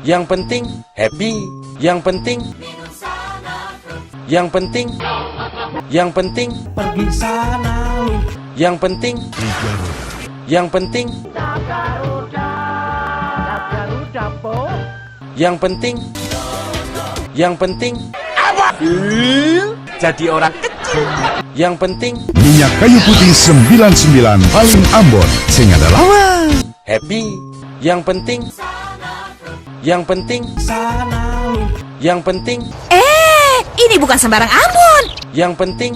Yang penting happy. Yang penting. Yang penting. Yang penting pergi sana. Yang penting. Yang penting. Yang penting. Yang penting. Jadi orang kecil. Yang penting Minyak kayu putih 99 paling Ambon, sing ada lawan. happy. Yang penting. Yang penting. Yang penting. Ini bukan sembarang Ambon. Yang penting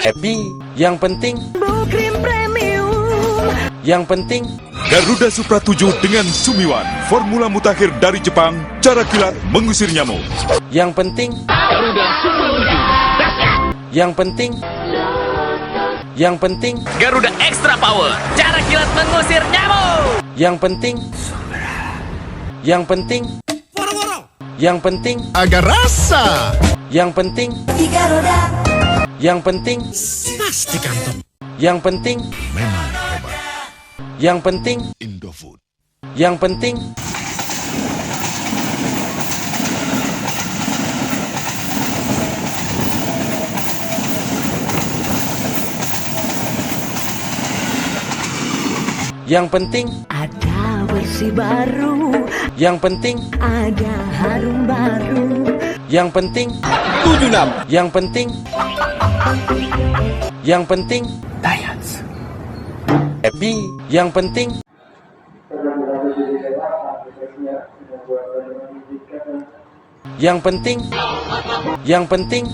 happy. Yang penting. Yang penting. Garuda Supra 7 dengan Sumiwan, formula mutakhir dari Jepang, cara kilat mengusir nyamuk. Yang penting. Yang penting. Yang penting. Garuda Extra Power, cara kilat mengusir nyamuk. Yang penting. Yang penting. Yang penting. Agar rasa. Yang penting. Tiga roda. Yang penting. Pasti kantong. Yang penting. Memang hebat. Yang penting. Indofood. Yang penting. Yang penting. Ada versi baru. Yang penting. Ada harum baru. Yang penting. 76. Yang penting. Yang penting. Happy. Yang penting. Yang penting. Yang penting.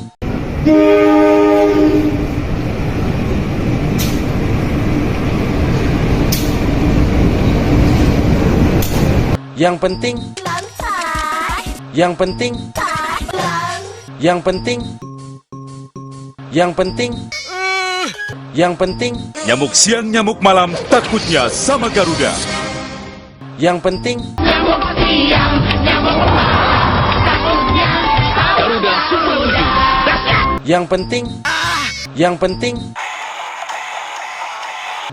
Yang penting. Yang penting. Yang penting. Yang penting. Yang penting. Nyamuk siang, nyamuk malam, takutnya sama Garuda. Yang penting. Yang penting. Yang penting.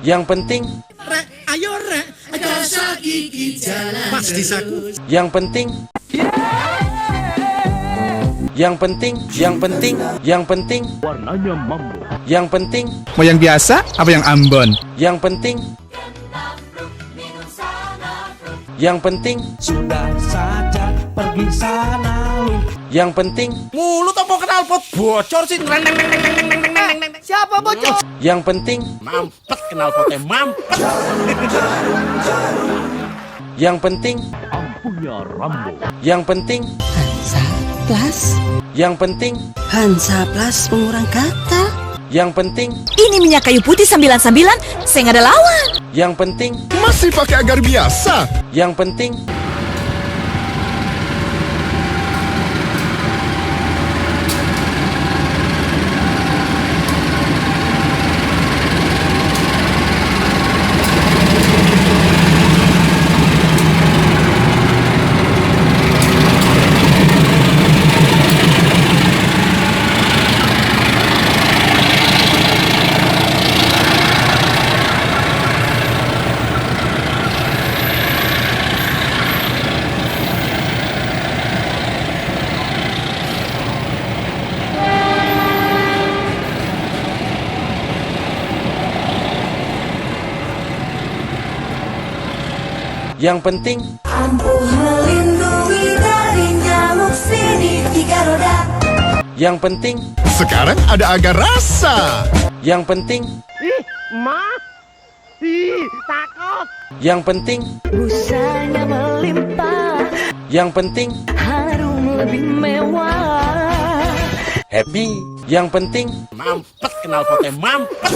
Yang penting. Ayo rek, jasa gigi jalan. Pasti saku. Yang penting. Yang penting. Yang penting. Yang penting. Warnanya mambo. Yang penting. Mau yang biasa apa yang Ambon? Yang penting. Yang penting. Sudah saja pergi sana. Yang penting. Mulut apa kenal pot bocor sih. Siapa bocor? Yang penting. Mampet kenal potnya mampet. Yang penting. Ampunya Rambo. Yang penting. Hansa Plus. Yang penting. Hansa Plus pengurang gatal. Yang penting. Ini minyak kayu putih 99, saya nggak ada lawan. Yang penting. Masih pakai agar biasa. Yang penting. Yang penting. Ampuh melindungi dari nyamuk sini. Tiga roda. Yang penting. Sekarang ada agar rasa. Yang penting. Takut. Yang penting. Busanya melimpah. Yang penting. Harum lebih mewah. Happy. Yang penting. Mampet kenal potnya mampet.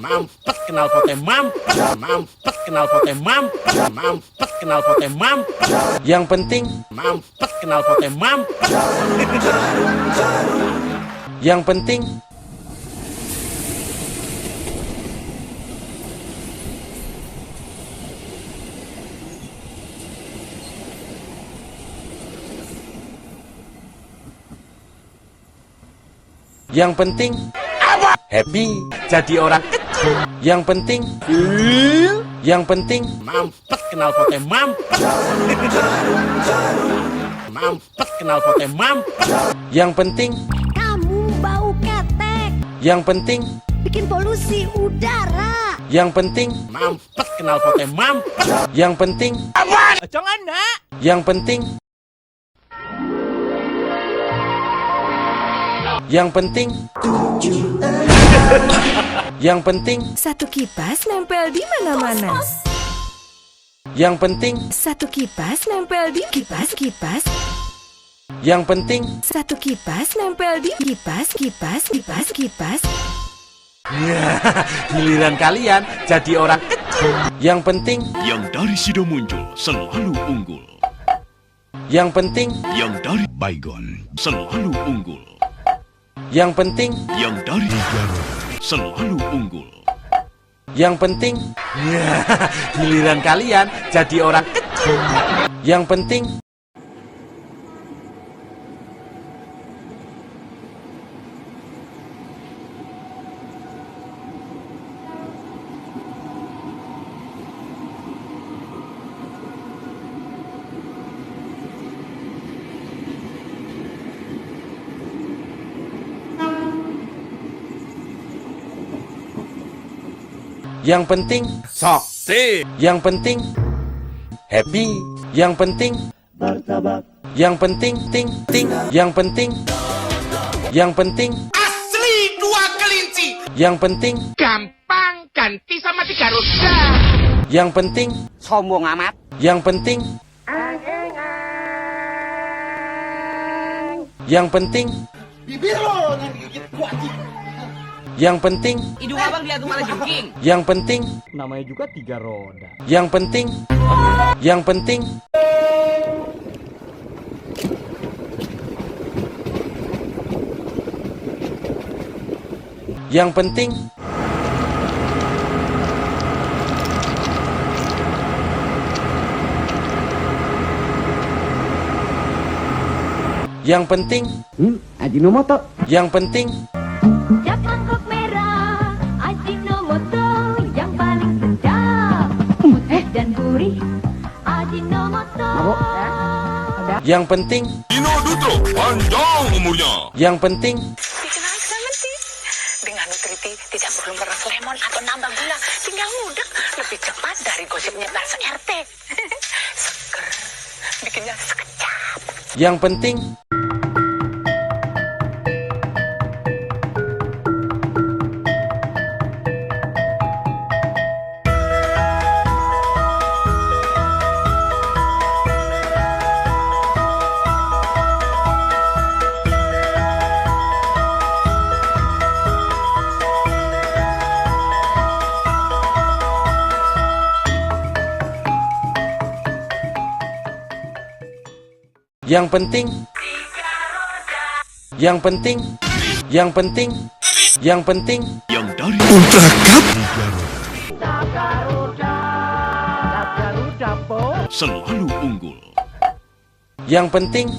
Mampet kenal potnya mampet. Mampet kenal potnya mampet. Mampet kenal potnya mampet. Yang penting. Mampet kenal potnya mampet. Yang penting. Yang penting. Happy. Jadi orang kecil. Yang penting. Yang penting. Mampet knalpotnya mampet. Mampet knalpotnya mampet. Yang penting, Kamu bau ketek, yang penting, bikin polusi udara. yang penting, Mampet knalpotnya mampet. yang penting, Jangan nak. yang penting, yang penting, yang penting, Satu kipas nempel di mana-mana. yang penting, Satu kipas nempel di kipas. yang penting, Satu kipas nempel di kipas. Giliran kalian jadi orang kecil. yang penting, Yang dari Sido muncul selalu unggul. yang penting, Yang dari Baygon selalu unggul. yang penting, Yang dari Garut selalu unggul. yang penting, Giliran kalian jadi orang kecil. yang penting, yang penting, Sakti. yang penting, happy, yang penting, yang penting, ting, yang penting, yang penting, Asli 2 kelinci. yang penting, Gampang ganti sama 3 roda. yang penting, Sombong amat. yang penting, yang penting, yang penting, Hidung abang dilihat malah jengking. yang penting, Namanya juga 3 roda. yang penting, yang penting, yang penting, yang penting, Ajinomoto. yang penting, Cap mangkok merah, Ajinomoto yang paling sedap. Dan gurih, Ajinomoto. yang penting, Dino Dutro panjang umurnya. yang penting, Dikenal sementing. Dengan Nutriti tidak perlu meres lemon atau nambah gula. Tinggal ngudek lebih cepat dari gosipnya bahasa RT. Seger. Bikinnya sekejap. yang penting, yang penting, yang penting, yang penting, yang penting, Yang dari Ultra Cup selalu unggul. yang penting,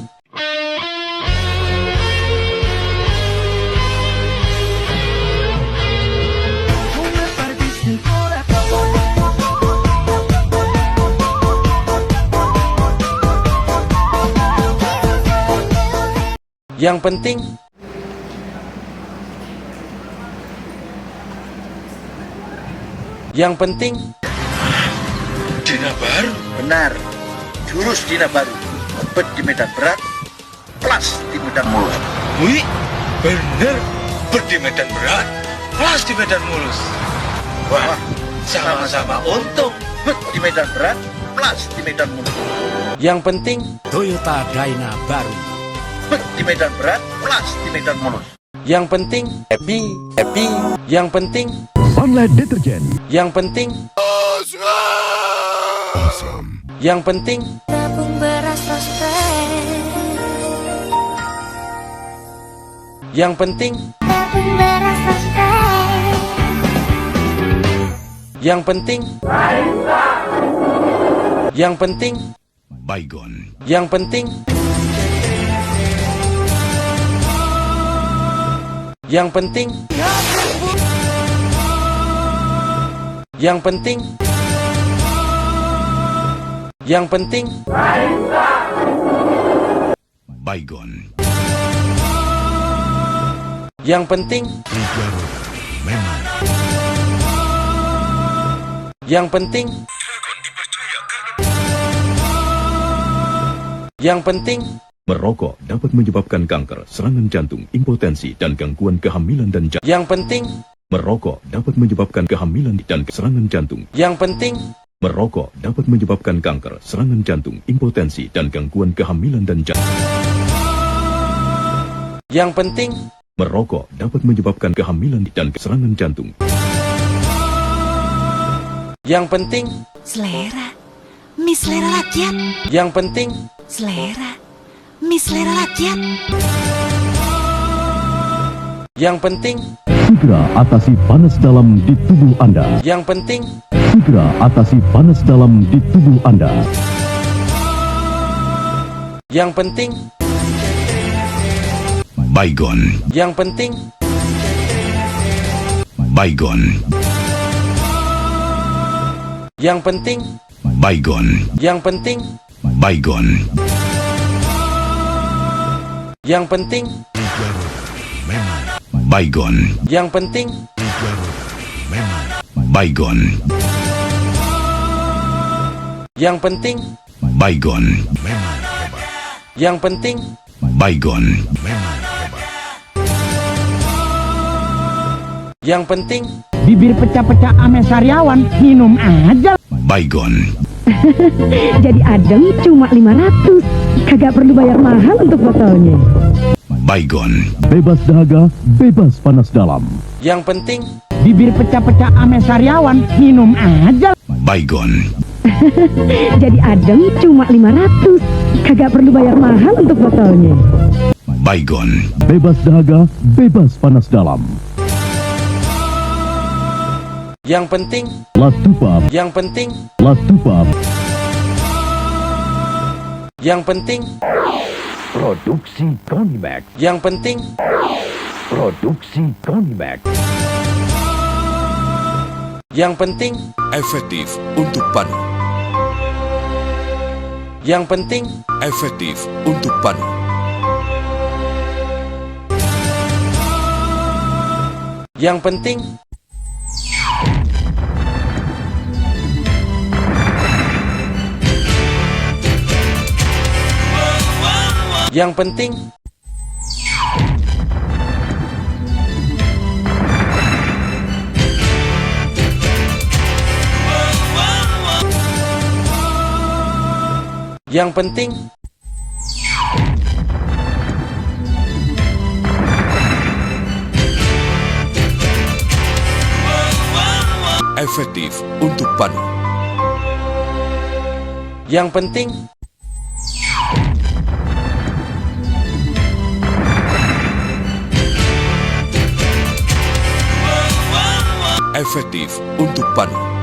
yang penting, yang penting, Dina baru? Benar. Jurus Dina baru. Bet di medan berat, plus di medan mulus. Wih, bener. Bet di medan berat, plus di medan mulus. Wah, sama-sama untung. Bet di medan berat, plus di medan mulus. yang penting, Toyota Dyna baru. Bet di medan berat, plus di medan mulus. yang penting, happy, happy, yang penting, Sunlight Detergent. yang penting, yang penting, Tabung beras prospek, yang penting, tabung beras prospek. yang penting, yang penting, Baygon. yang penting, yang penting, yang penting, Yang penting. Baygon. Yang penting. Memang. Yang penting. Yang penting. Merokok dapat menyebabkan kanker, serangan jantung, impotensi, dan gangguan kehamilan dan jantung. Yang penting. Merokok dapat menyebabkan kehamilan dan serangan jantung. Yang penting. Merokok dapat menyebabkan kanker, serangan jantung, impotensi, dan gangguan kehamilan dan jantung. Yang penting. Merokok dapat menyebabkan kehamilan dan serangan jantung. Yang penting. Selera. Mie selera rakyat. Yang penting. Selera. Mie selera rakyat. Yang penting. Segera atasi panas dalam di tubuh Anda. Yang penting. Segera atasi panas dalam di tubuh Anda. Yang penting. Baygon. Yang penting. Baygon. Yang penting. Baygon. Yang penting. Baygon. Yang penting. Memang. Baygon. Yang penting. Memang. Baygon. Yang penting. Baygon. Memang. Yang penting. Baygon. Memang. Yang penting. Bibir pecah-pecah ame sariawan, minum aja. Baygon. Jadi adem cuma 500. Kagak perlu bayar mahal untuk botolnya. Baygon. Bebas dahaga, bebas panas dalam. Yang penting. Bibir pecah-pecah ame sariawan, minum aja. Baygon. Jadi adem cuma 500. Kagak perlu bayar mahal untuk botolnya. Baygon. Bebas dahaga, bebas panas dalam. Yang penting. Latupap, Yang penting. Latupap. Yang penting. Produksi Konimax. Yang penting. Produksi Konimax. Yang penting. Efektif untuk panu. Yang penting. Efektif untuk panu. Yang penting. Yang penting. Yang penting. Efektif untuk panu. Yang penting. Efektif untuk panu.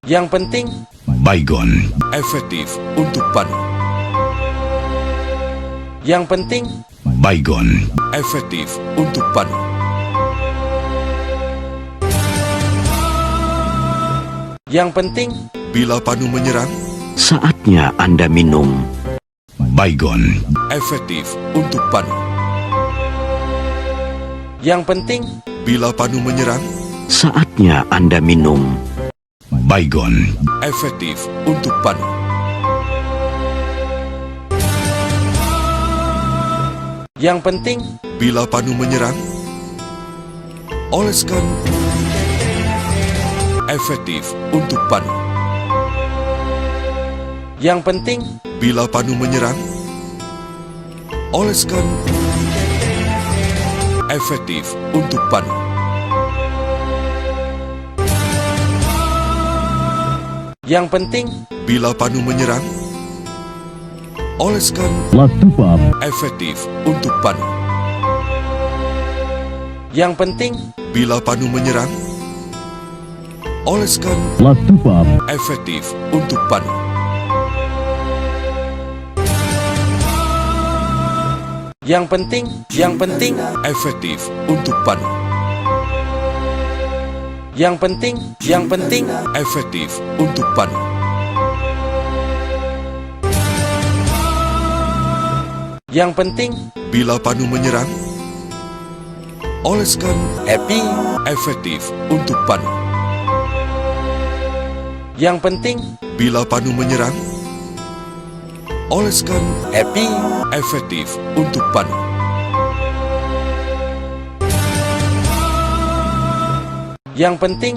Yang penting. Baygon. Efektif untuk panu. Yang penting. Baygon. Efektif untuk panu. Yang penting. Bila panu menyerang, Saatnya Anda minum. Baygon. Efektif untuk panu. Yang penting. Bila panu menyerang, Saatnya Anda minum. Baygon. Efektif untuk panu. Yang penting. Bila panu menyerang, oleskan. Efektif untuk panu. Yang penting. Bila panu menyerang, oleskan. Efektif untuk panu. Yang penting. Bila panu menyerang, oleskan. Latupap, Efektif untuk panu. Yang penting. Bila panu menyerang, oleskan. Latupap, Efektif untuk panu. Yang penting. Yang penting. Efektif untuk panu. Yang penting efektif untuk panu. Yang penting Bila panu menyerang, oleskan happy. efektif untuk panu. Yang penting Bila panu menyerang, oleskan happy. efektif untuk panu. Yang penting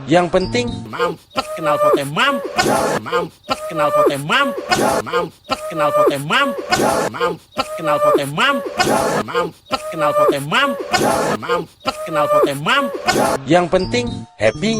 Yang penting mampet kenal pote mampet, mampet kenal pote mampet, mampet kenal pote mampet, mampet kenal pote mampet, mampet kenal pote mampet, mampet kenal pote mampet. Yang penting happy.